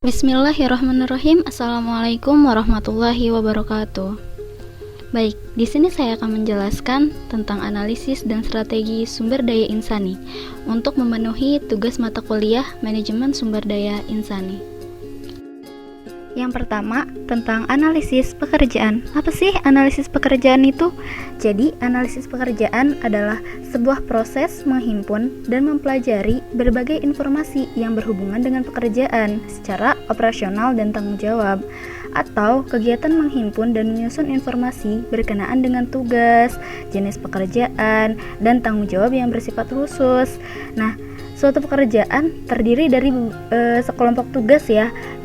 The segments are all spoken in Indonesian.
Bismillahirrahmanirrahim. Assalamualaikum warahmatullahi wabarakatuh. Baik, di sini saya akan menjelaskan tentang analisis dan strategi sumber daya insani untuk memenuhi tugas mata kuliah Manajemen Sumber Daya Insani. Yang pertama, tentang analisis pekerjaan. Apa sih analisis pekerjaan itu? Jadi, analisis pekerjaan adalah sebuah proses menghimpun dan mempelajari berbagai informasi yang berhubungan dengan pekerjaan secara operasional dan tanggung jawab, atau kegiatan menghimpun dan menyusun informasi berkenaan dengan tugas, jenis pekerjaan, dan tanggung jawab yang bersifat khusus. Nah, suatu pekerjaan terdiri dari sekelompok tugas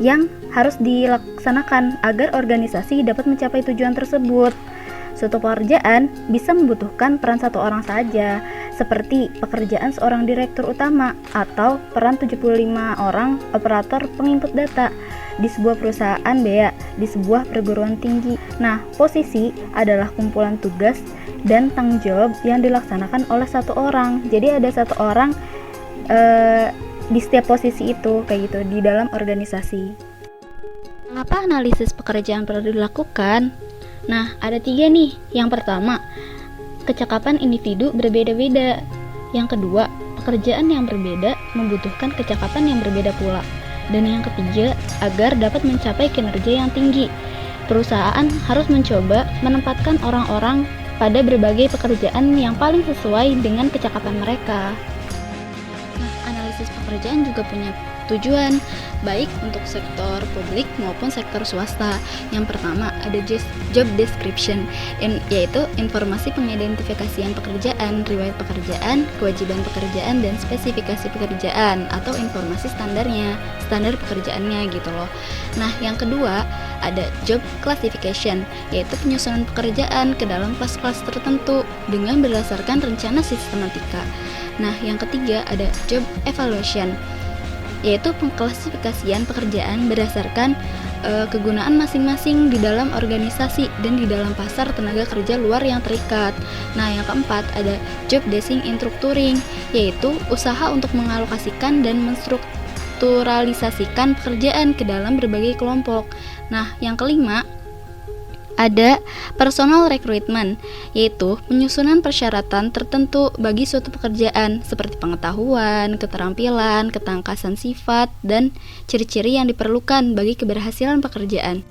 yang harus dilaksanakan agar organisasi dapat mencapai tujuan tersebut. Suatu pekerjaan bisa membutuhkan peran satu orang saja, seperti pekerjaan seorang direktur utama atau peran 75 orang operator penginput data di sebuah perusahaan di sebuah perguruan tinggi. Nah, posisi adalah kumpulan tugas dan tanggung jawab yang dilaksanakan oleh satu orang. Jadi ada satu orang di setiap posisi itu kayak gitu di dalam organisasi. Mengapa analisis pekerjaan perlu dilakukan? Nah, ada 3 nih. Yang pertama, kecakapan individu berbeda-beda. Yang kedua, pekerjaan yang berbeda membutuhkan kecakapan yang berbeda pula. Dan yang ketiga, agar dapat mencapai kinerja yang tinggi, perusahaan harus mencoba menempatkan orang-orang pada berbagai pekerjaan yang paling sesuai dengan kecakapan mereka. Analisis pekerjaan juga punya tujuan, baik untuk sektor publik maupun sektor swasta. Yang pertama, ada job description, yaitu informasi pengidentifikasian pekerjaan, riwayat pekerjaan, kewajiban pekerjaan, dan spesifikasi pekerjaan, atau informasi standar pekerjaannya gitu loh. Nah, yang kedua, ada job classification, yaitu penyusunan pekerjaan ke dalam kelas-kelas tertentu dengan berdasarkan rencana sistematika. Nah, yang ketiga ada job evaluation, yaitu pengklasifikasian pekerjaan berdasarkan kegunaan masing-masing di dalam organisasi dan di dalam pasar tenaga kerja luar yang terikat. Nah, yang keempat ada job design and structuring, yaitu usaha untuk mengalokasikan dan menstrukturalisasikan pekerjaan ke dalam berbagai kelompok. Nah, yang kelima ada personal recruitment, yaitu penyusunan persyaratan tertentu bagi suatu pekerjaan seperti pengetahuan, keterampilan, ketangkasan sifat, dan ciri-ciri yang diperlukan bagi keberhasilan pekerjaan.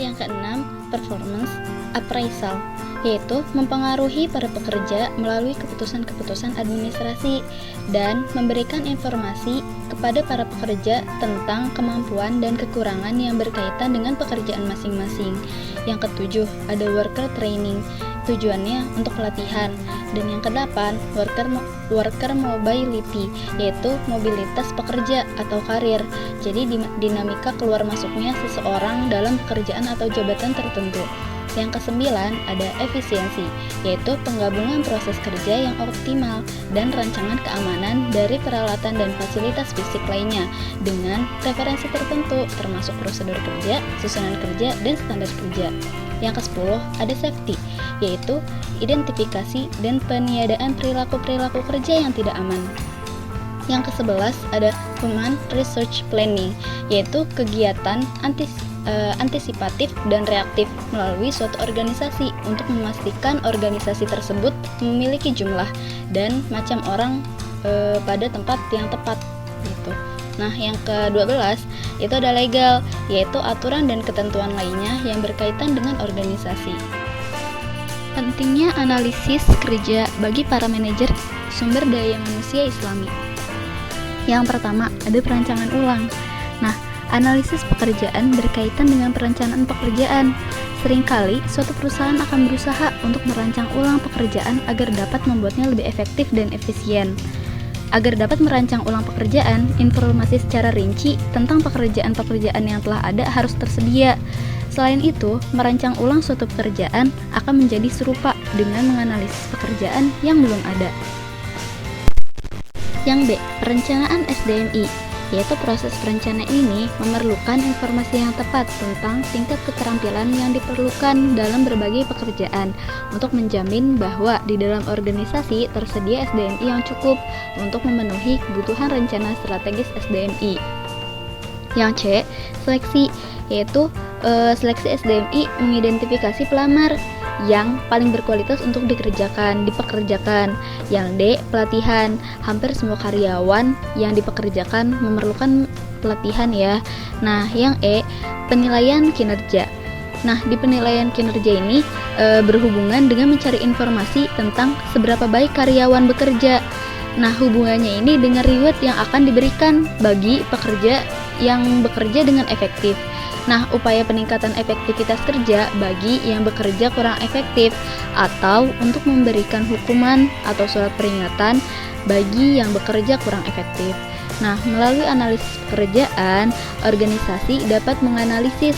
Yang keenam, performance appraisal, yaitu mempengaruhi para pekerja melalui keputusan-keputusan administrasi dan memberikan informasi kepada para pekerja tentang kemampuan dan kekurangan yang berkaitan dengan pekerjaan masing-masing. Yang ketujuh, ada worker training, tujuannya untuk pelatihan. Dan yang kedelapan, worker mobility, yaitu mobilitas pekerja atau karir. Jadi dinamika keluar masuknya seseorang dalam pekerjaan atau jabatan tertentu. Yang kesembilan ada efisiensi, yaitu penggabungan proses kerja yang optimal dan rancangan keamanan dari peralatan dan fasilitas fisik lainnya dengan referensi tertentu termasuk prosedur kerja, susunan kerja, dan standar kerja. Yang ke-10 ada safety, yaitu identifikasi dan peniadaan perilaku-perilaku kerja yang tidak aman. Yang ke-11 ada human research planning, yaitu kegiatan antisipatif dan reaktif melalui suatu organisasi untuk memastikan organisasi tersebut memiliki jumlah dan macam orang pada tempat yang tepat gitu. Nah, yang ke-12 itu ada legal, yaitu aturan dan ketentuan lainnya yang berkaitan dengan organisasi. Pentingnya analisis kerja bagi para manajer sumber daya manusia Islami. Yang pertama, ada perancangan ulang. Nah, analisis pekerjaan berkaitan dengan perencanaan pekerjaan. Seringkali suatu perusahaan akan berusaha untuk merancang ulang pekerjaan agar dapat membuatnya lebih efektif dan efisien. Agar dapat merancang ulang pekerjaan, informasi secara rinci tentang pekerjaan-pekerjaan yang telah ada harus tersedia. Selain itu, merancang ulang suatu pekerjaan akan menjadi serupa dengan menganalisis pekerjaan yang belum ada. Yang B, perencanaan SDMI, yaitu proses perencanaan ini memerlukan informasi yang tepat tentang tingkat keterampilan yang diperlukan dalam berbagai pekerjaan untuk menjamin bahwa di dalam organisasi tersedia SDMI yang cukup untuk memenuhi kebutuhan rencana strategis SDMI. Yang C, seleksi, yaitu seleksi SDMI mengidentifikasi pelamar yang paling berkualitas untuk dipekerjakan. Yang D, pelatihan. Hampir semua karyawan yang dipekerjakan memerlukan pelatihan ya. Nah, yang E, penilaian kinerja. Nah, di penilaian kinerja ini berhubungan dengan mencari informasi tentang seberapa baik karyawan bekerja. Nah, hubungannya ini dengan reward yang akan diberikan bagi pekerja yang bekerja dengan efektif. Nah, upaya peningkatan efektivitas kerja bagi yang bekerja kurang efektif, atau untuk memberikan hukuman atau surat peringatan bagi yang bekerja kurang efektif. Nah, melalui analisis pekerjaan, organisasi dapat menganalisis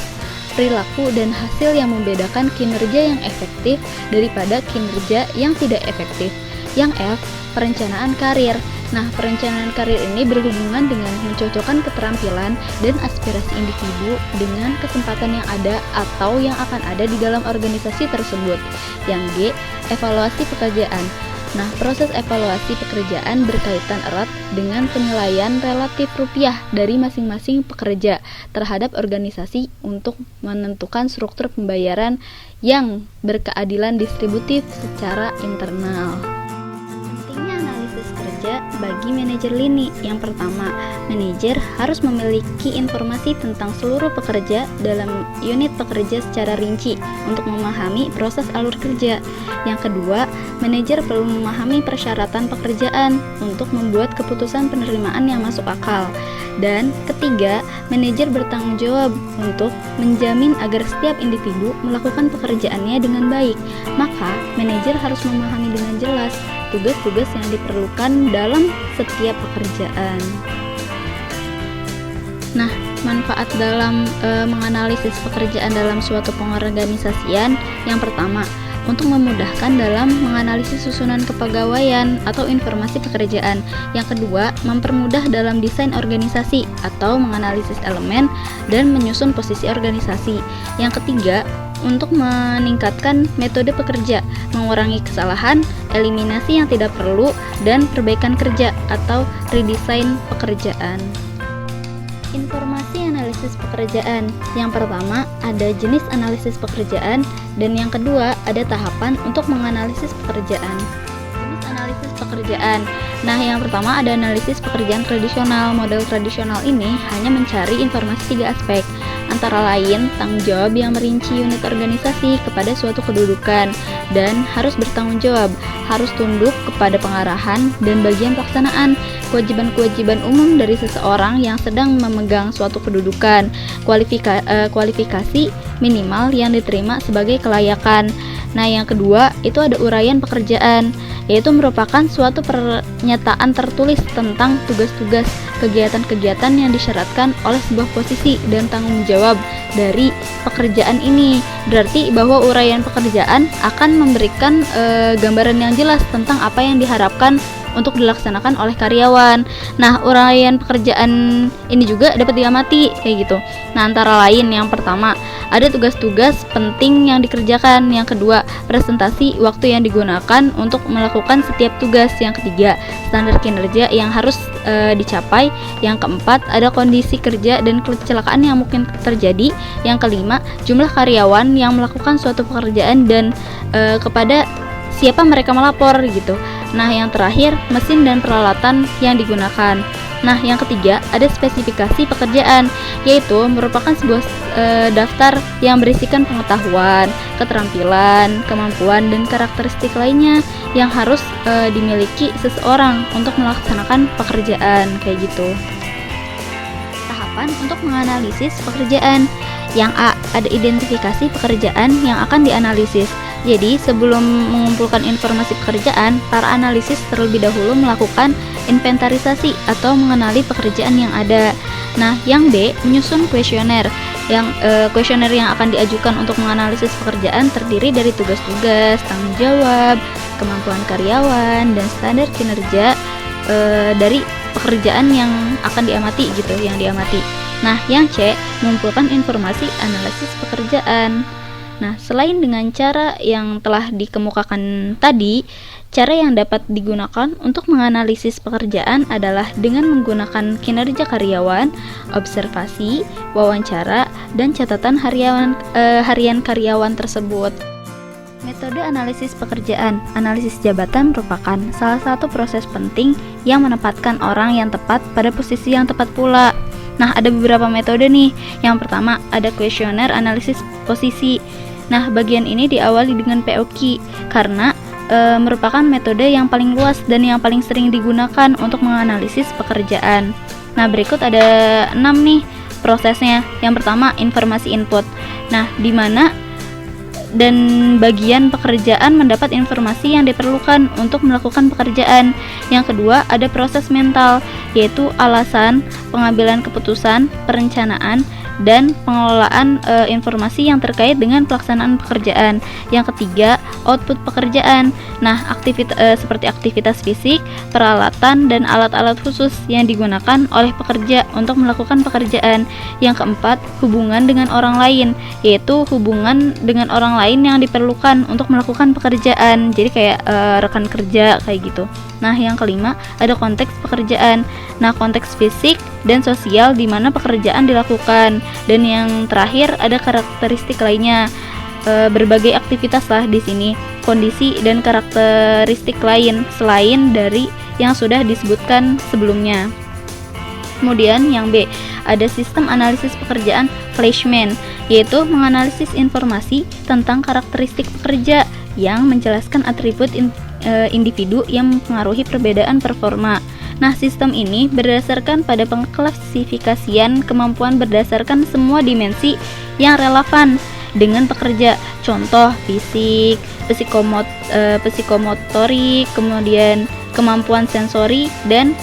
perilaku dan hasil yang membedakan kinerja yang efektif daripada kinerja yang tidak efektif. Yang F, perencanaan karir. Nah, perencanaan karir ini berhubungan dengan mencocokkan keterampilan dan aspirasi individu dengan kesempatan yang ada atau yang akan ada di dalam organisasi tersebut. Yang G, evaluasi pekerjaan. Nah, proses evaluasi pekerjaan berkaitan erat dengan penilaian relatif rupiah dari masing-masing pekerja terhadap organisasi untuk menentukan struktur pembayaran yang berkeadilan distributif secara internal. Pentingnya analisis kerja bagi manajer lini. Yang pertama, manajer harus memiliki informasi tentang seluruh pekerja dalam unit pekerja secara rinci untuk memahami proses alur kerja. Yang kedua, manajer perlu memahami persyaratan pekerjaan untuk membuat keputusan penerimaan yang masuk akal. Dan ketiga, manajer bertanggung jawab untuk menjamin agar setiap individu melakukan pekerjaannya dengan baik. Maka, manajer harus memahami dengan jelas tugas-tugas yang diperlukan dalam setiap pekerjaan. Nah, manfaat dalam menganalisis pekerjaan dalam suatu pengorganisasian. Yang pertama, untuk memudahkan dalam menganalisis susunan kepegawaian atau informasi pekerjaan. Yang kedua, mempermudah dalam desain organisasi atau menganalisis elemen dan menyusun posisi organisasi. Yang ketiga, untuk meningkatkan metode pekerja, mengurangi kesalahan, eliminasi yang tidak perlu, dan perbaikan kerja atau redesign pekerjaan. Informasi analisis pekerjaan. Yang pertama, ada jenis analisis pekerjaan, dan yang kedua, ada tahapan untuk menganalisis pekerjaan. Jenis analisis pekerjaan. Nah, yang pertama ada analisis pekerjaan tradisional. Model tradisional ini hanya mencari informasi 3 aspek, antara lain tanggung jawab yang merinci unit organisasi kepada suatu kedudukan dan harus bertanggung jawab, harus tunduk kepada pengarahan dan bagian pelaksanaan, kewajiban-kewajiban umum dari seseorang yang sedang memegang suatu kedudukan, kualifikasi minimal yang diterima sebagai kelayakan. Nah, yang kedua itu ada uraian pekerjaan, yaitu merupakan suatu pernyataan tertulis tentang tugas-tugas, kegiatan-kegiatan yang disyaratkan oleh sebuah posisi dan tanggung jawab dari pekerjaan ini. Berarti bahwa uraian pekerjaan akan memberikan gambaran yang jelas tentang apa yang diharapkan untuk dilaksanakan oleh karyawan. Nah, uraian pekerjaan ini juga dapat diamati kayak gitu. Nah, antara lain yang pertama, ada tugas-tugas penting yang dikerjakan. Yang kedua, presentasi waktu yang digunakan untuk melakukan setiap tugas. Yang ketiga, standar kinerja yang harus dicapai. Yang keempat, ada kondisi kerja dan kecelakaan yang mungkin terjadi. Yang kelima, jumlah karyawan yang melakukan suatu pekerjaan dan kepada siapa mereka melapor gitu. Nah, yang terakhir, mesin dan peralatan yang digunakan. Nah, yang ketiga, ada spesifikasi pekerjaan, yaitu merupakan sebuah daftar yang berisikan pengetahuan, keterampilan, kemampuan, dan karakteristik lainnya yang harus dimiliki seseorang untuk melaksanakan pekerjaan, kayak gitu. Tahapan untuk menganalisis pekerjaan. Yang A, ada identifikasi pekerjaan yang akan dianalisis. Jadi, sebelum mengumpulkan informasi pekerjaan, para analisis terlebih dahulu melakukan inventarisasi atau mengenali pekerjaan yang ada. Nah, yang B, menyusun kuesioner. Kuesioner yang akan diajukan untuk menganalisis pekerjaan terdiri dari tugas-tugas, tanggung jawab, kemampuan karyawan, dan standar kinerja dari pekerjaan yang akan diamati gitu, yang diamati. Nah, yang C, mengumpulkan informasi analisis pekerjaan. Nah, selain dengan cara yang telah dikemukakan tadi, cara yang dapat digunakan untuk menganalisis pekerjaan adalah dengan menggunakan kinerja karyawan, observasi, wawancara, dan catatan harian karyawan tersebut. Metode analisis pekerjaan, analisis jabatan merupakan salah satu proses penting yang menempatkan orang yang tepat pada posisi yang tepat pula. Nah, ada beberapa metode nih. Yang pertama, ada kuesioner analisis posisi. Nah, bagian ini diawali dengan POQ karena merupakan metode yang paling luas dan yang paling sering digunakan untuk menganalisis pekerjaan. Nah, berikut ada 6 nih prosesnya. Yang pertama, informasi input. Nah, di mana dan bagian pekerjaan mendapat informasi yang diperlukan untuk melakukan pekerjaan. Yang kedua, ada proses mental, yaitu alasan, pengambilan keputusan, perencanaan, dan pengelolaan informasi yang terkait dengan pelaksanaan pekerjaan. Yang ketiga, output pekerjaan. Nah, seperti aktivitas fisik, peralatan, dan alat-alat khusus yang digunakan oleh pekerja untuk melakukan pekerjaan. Yang keempat, hubungan dengan orang lain, yaitu hubungan dengan orang lain yang diperlukan untuk melakukan pekerjaan. Jadi kayak rekan kerja kayak gitu. Nah, yang kelima, ada konteks pekerjaan. Nah, konteks fisik dan sosial di mana pekerjaan dilakukan. Dan yang terakhir, ada karakteristik lainnya. Berbagai aktivitas lah di sini, kondisi dan karakteristik lain selain dari yang sudah disebutkan sebelumnya. Kemudian yang B, ada sistem analisis pekerjaan Fleischmann, yaitu menganalisis informasi tentang karakteristik pekerja yang menjelaskan atribut individu yang mempengaruhi perbedaan performa. Nah, sistem ini berdasarkan pada pengklasifikasian kemampuan berdasarkan semua dimensi yang relevan dengan pekerja, contoh fisik, psikomotorik, kemudian kemampuan sensori, dan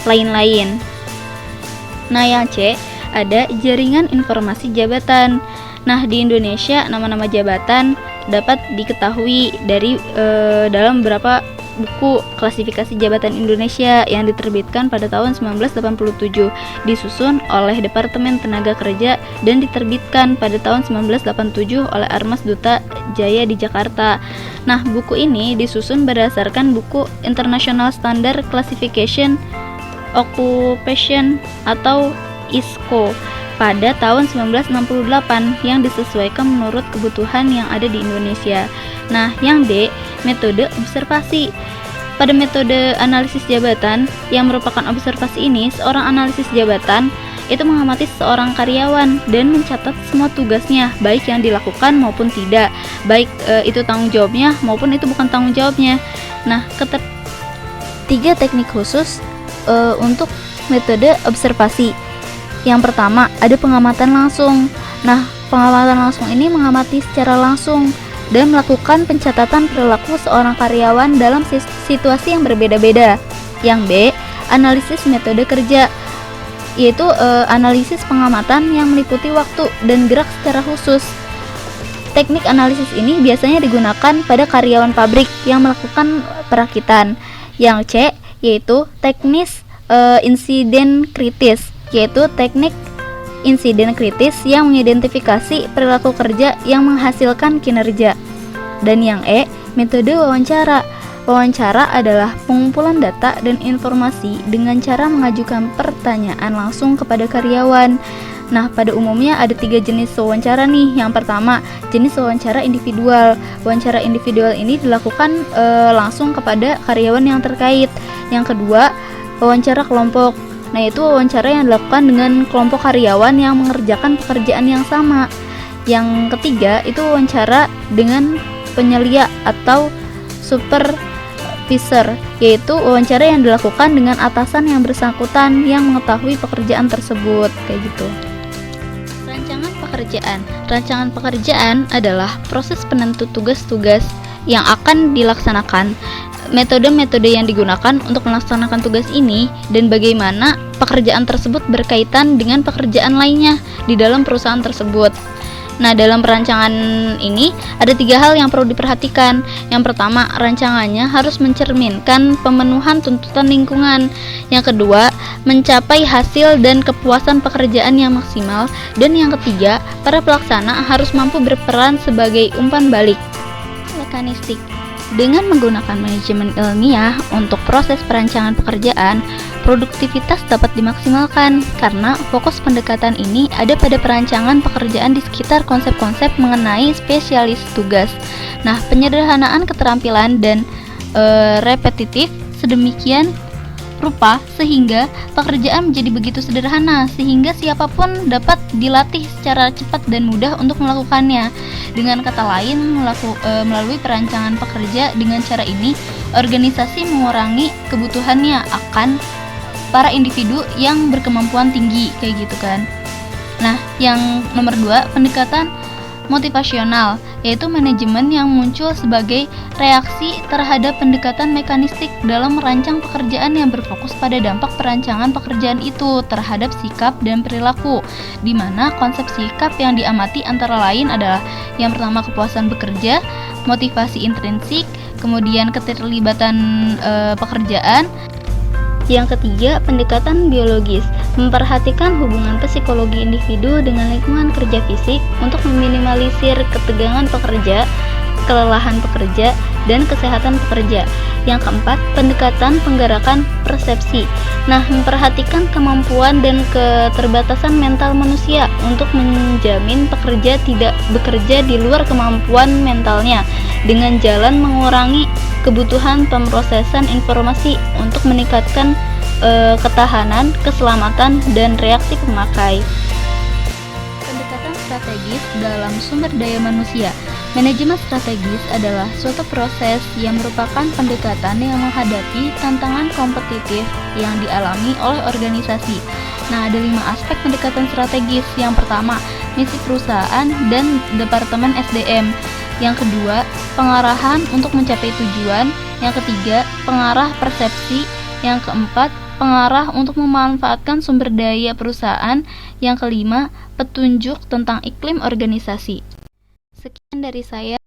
lain-lain. Nah, yang C, ada jaringan informasi jabatan. Nah, di Indonesia nama-nama jabatan dapat diketahui dari dalam beberapa buku klasifikasi jabatan Indonesia yang diterbitkan pada tahun 1987, disusun oleh Departemen Tenaga Kerja dan diterbitkan pada tahun 1987 oleh Armas Duta Jaya di Jakarta. Nah, buku ini disusun berdasarkan buku International Standard Classification Occupation atau ISCO pada tahun 1968 yang disesuaikan menurut kebutuhan yang ada di Indonesia. Nah, yang D, metode observasi. Pada metode analisis jabatan yang merupakan observasi ini, seorang analisis jabatan itu mengamati seorang karyawan dan mencatat semua tugasnya, baik yang dilakukan maupun tidak, baik itu tanggung jawabnya maupun itu bukan tanggung jawabnya. Nah, tiga teknik khusus untuk metode observasi. Yang pertama, ada pengamatan langsung. Nah, pengamatan langsung ini mengamati secara langsung dan melakukan pencatatan perilaku seorang karyawan dalam situasi yang berbeda-beda. Yang B, analisis metode kerja, yaitu analisis pengamatan yang meliputi waktu dan gerak secara khusus. Teknik analisis ini biasanya digunakan pada karyawan pabrik yang melakukan perakitan. Yang C, yaitu teknis insiden kritis, yaitu teknik insiden kritis yang mengidentifikasi perilaku kerja yang menghasilkan kinerja. Dan yang E, metode wawancara. Wawancara adalah pengumpulan data dan informasi dengan cara mengajukan pertanyaan langsung kepada karyawan. Nah, pada umumnya ada 3 jenis wawancara nih. Yang pertama, jenis wawancara individual. Wawancara individual ini dilakukan langsung kepada karyawan yang terkait. Yang kedua, wawancara kelompok. Nah, itu wawancara yang dilakukan dengan kelompok karyawan yang mengerjakan pekerjaan yang sama. Yang ketiga, itu wawancara dengan penyelia atau supervisor, yaitu wawancara yang dilakukan dengan atasan yang bersangkutan yang mengetahui pekerjaan tersebut, kayak gitu. Rancangan pekerjaan. Rancangan pekerjaan adalah proses penentu tugas-tugas yang akan dilaksanakan, metode-metode yang digunakan untuk melaksanakan tugas ini, dan bagaimana pekerjaan tersebut berkaitan dengan pekerjaan lainnya di dalam perusahaan tersebut. Nah, dalam perancangan ini ada 3 hal yang perlu diperhatikan. Yang pertama, rancangannya harus mencerminkan pemenuhan tuntutan lingkungan. Yang kedua, mencapai hasil dan kepuasan pekerjaan yang maksimal. Dan yang ketiga, para pelaksana harus mampu berperan sebagai umpan balik. Mekanistik. Dengan menggunakan manajemen ilmiah untuk proses perancangan pekerjaan, produktivitas dapat dimaksimalkan karena fokus pendekatan ini ada pada perancangan pekerjaan di sekitar konsep-konsep mengenai spesialis tugas. Nah, penyederhanaan keterampilan dan repetitif sedemikian rupa sehingga pekerjaan menjadi begitu sederhana sehingga siapapun dapat dilatih secara cepat dan mudah untuk melakukannya. Dengan kata lain, melalui perancangan pekerja dengan cara ini, organisasi mengurangi kebutuhannya akan para individu yang berkemampuan tinggi, kayak gitu kan. Nah, yang nomor 2, pendekatan motivasional, yaitu manajemen yang muncul sebagai reaksi terhadap pendekatan mekanistik dalam merancang pekerjaan yang berfokus pada dampak perancangan pekerjaan itu terhadap sikap dan perilaku, di mana konsep sikap yang diamati antara lain adalah yang pertama kepuasan bekerja, motivasi intrinsik, kemudian keterlibatan pekerjaan. Yang ketiga, pendekatan biologis, memperhatikan hubungan psikologi individu dengan lingkungan kerja fisik untuk meminimalisir ketegangan pekerja, kelelahan pekerja, dan kesehatan pekerja. Yang keempat, pendekatan penggerakan persepsi. Nah, memperhatikan kemampuan dan keterbatasan mental manusia untuk menjamin pekerja tidak bekerja di luar kemampuan mentalnya dengan jalan mengurangi kebutuhan pemrosesan informasi untuk meningkatkan ketahanan, keselamatan, dan reaksi pemakai. Pendekatan strategis dalam sumber daya manusia. Manajemen strategis adalah suatu proses yang merupakan pendekatan yang menghadapi tantangan kompetitif yang dialami oleh organisasi. Nah, ada 5 aspek pendekatan strategis. Yang pertama, misi perusahaan dan departemen SDM. Yang kedua, pengarahan untuk mencapai tujuan. Yang ketiga, pengarah persepsi. Yang keempat, pengarah untuk memanfaatkan sumber daya perusahaan. Yang kelima, petunjuk tentang iklim organisasi. Sekian dari saya.